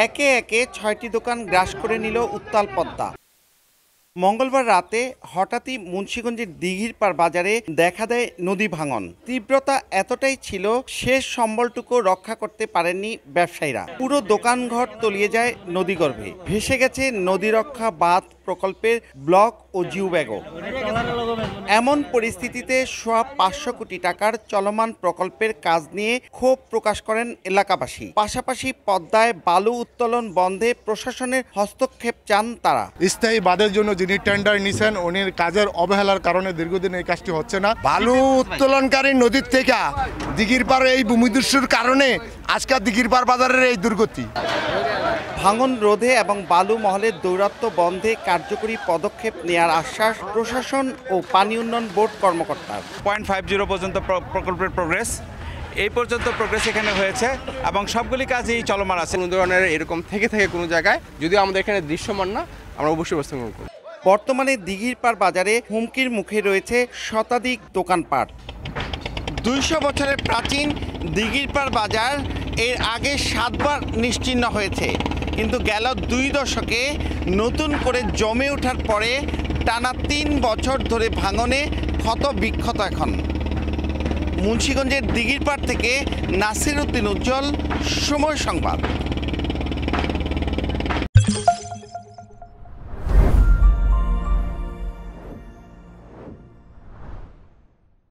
একে একে ৬টি দোকান গ্রাস করে নিল উত্তাল পদ্মা। মঙ্গলবার রাতে হঠাৎই মুন্সিগঞ্জের দিঘিরপাড় বাজারে দেখা দেয় নদী ভাঙন। তীব্রতা এতটাই ছিল, শেষ সম্বলটুকু রক্ষা করতে পারেননি ব্যবসায়ীরা। পুরো দোকানঘর তলিয়ে যায় নদীগর্ভে। ভেসে গেছে নদী রক্ষা বাঁধ প্রকল্পের ব্লক ও জিওব্যাগও। এমন পরিস্থিতিতে সোয়া ৫০০ কোটি টাকার চলমান প্রকল্পের কাজ নিয়ে ক্ষোভ প্রকাশ করেন এলাকাবাসী। পাশাপাশি পদ্মায় বালু উত্তোলন বন্ধে প্রশাসনের হস্তক্ষেপ চান তারা। স্থায়ী বাঁধের জন্য যিনি টেন্ডার নিছেন উনি কাজের অবহেলার কারণে দীর্ঘদিন এই কাজটি হচ্ছে না। বালু উত্তোলনকারী নদীর থেকে দিঘিরপাড় এই ভূমিদস্যুর কারণে আজকে দিঘিরপাড় বাজারের এই দুর্গতি। ভাঙন রোধে এবং বালু মহলের দৌরাত্ম্য বন্ধে কার্যকরী পদক্ষেপ নেওয়ার আশ্বাস প্রশাসন ও পানি উন্নয়ন বোর্ড কর্মকর্তার। 0.50 পর্যন্ত প্রকল্পের প্রোগ্রেস এই পর্যন্ত প্রোগ্রেস এখানে হয়েছে এবং সবগুলি কাজই চলমান আছে। কোনো ধরনের এরকম থেকে কোনো জায়গায় যদিও আমাদের এখানে দৃশ্যমান না, আমরা অবশ্যই ব্যবস্থা গ্রহণ করব। বর্তমানে দিঘিরপাড় বাজারে হুমকির মুখে রয়েছে শতাধিক দোকানপাট। ২০০ বছরের প্রাচীন দিঘিরপাড় বাজার এর আগে 7 বার নিশ্চিহ্ন হয়েছে, কিন্তু গেল 2 দশকে নতুন করে জমে ওঠার পরে টানা 3 বছর ধরে ভাঙনে ক্ষত বিক্ষত। এখন মুন্সিগঞ্জের দিঘিরপাড় থেকে নাসির উদ্দিন উজ্জ্বল, সময় সংবাদ।